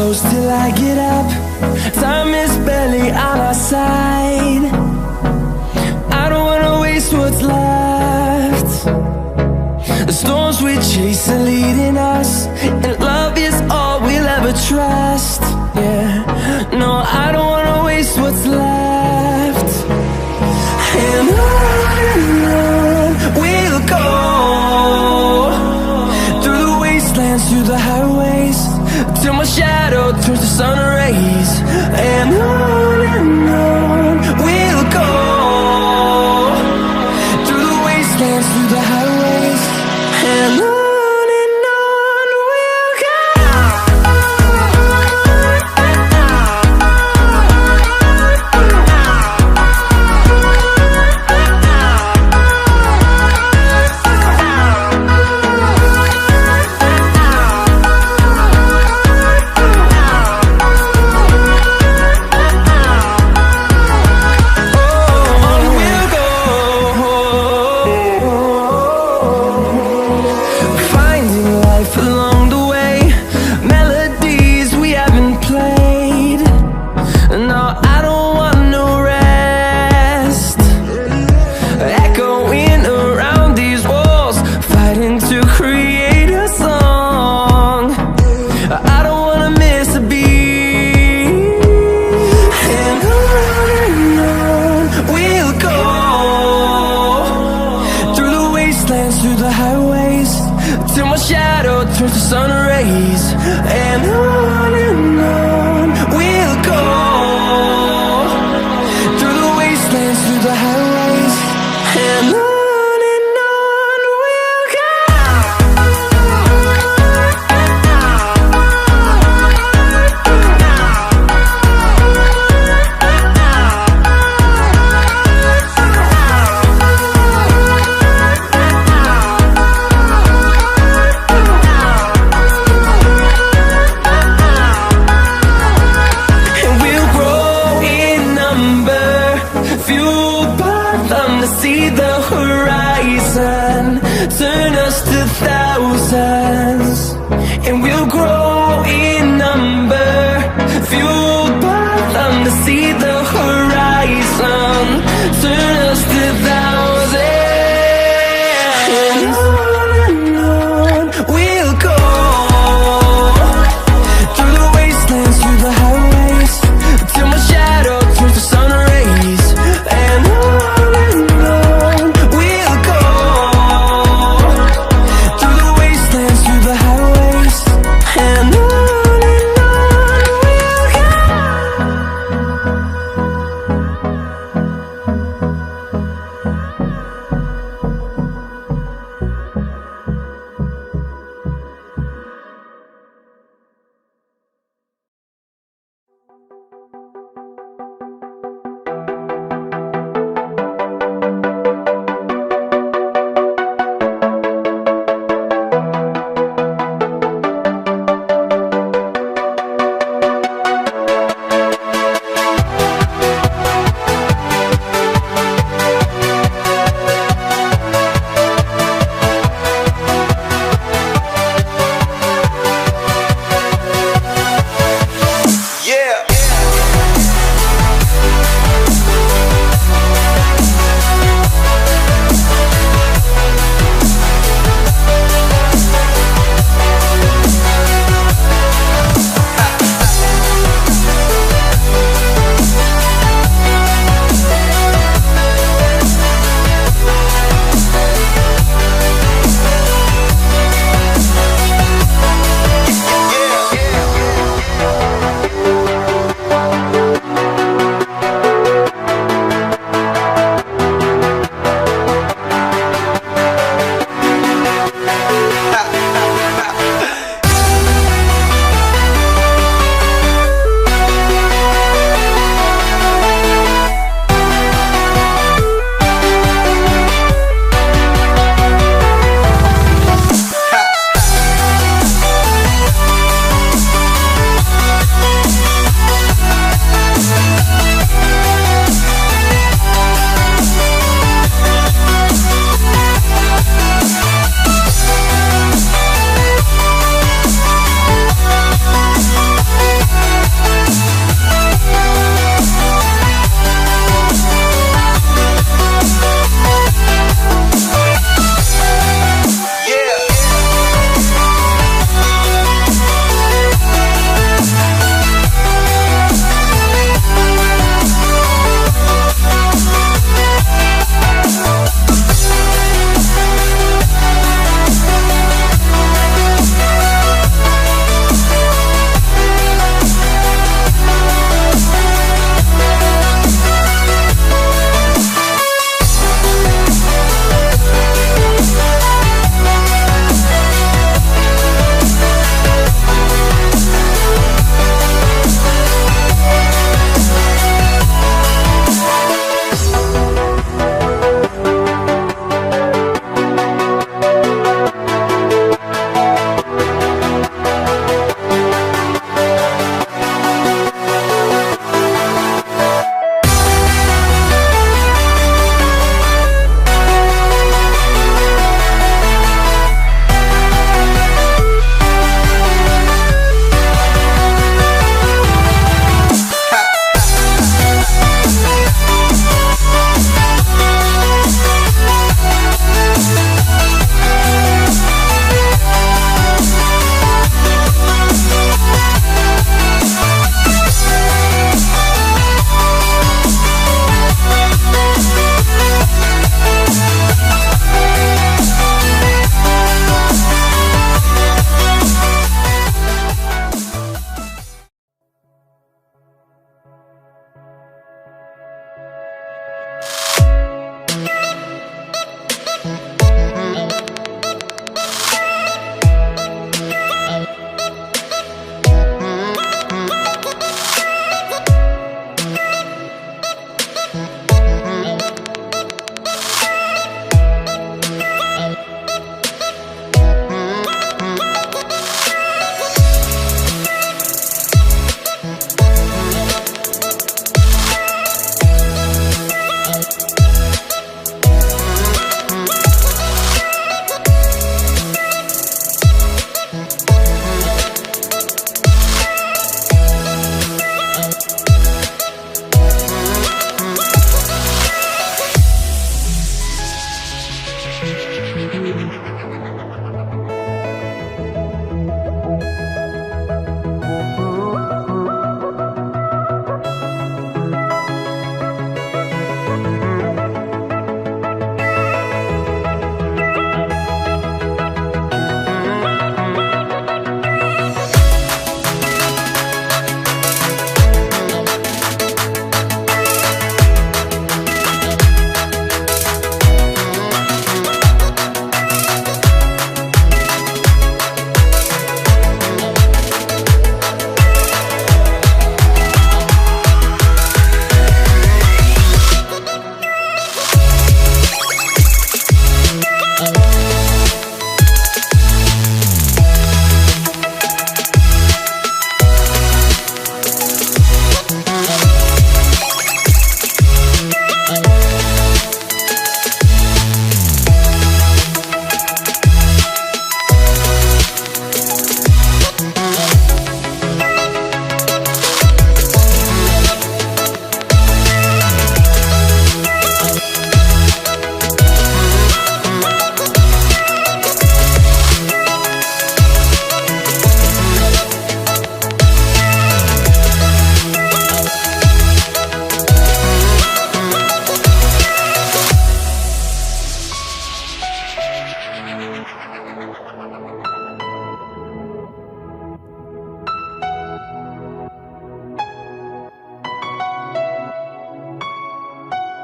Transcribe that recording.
close till I get up. Time is barely on our side. I don't wanna waste what's left. The storms we chase are leading us, and love is all we'll ever trust. Yeah, no, I don't wanna waste what's left. And on we'll go, through the wastelands, through the highways, till my shadow turns to sun rays. And on we'll go, through the wastelands, through the highways, and on we'll go. Through the highways, till my shadow turns to sun rays. And on we'll go, through the wastelands, through the highways, and on we'll go. See the horizon, turn us to thousands, and we'll grow in number, fueled by them to see the horizon, turn us to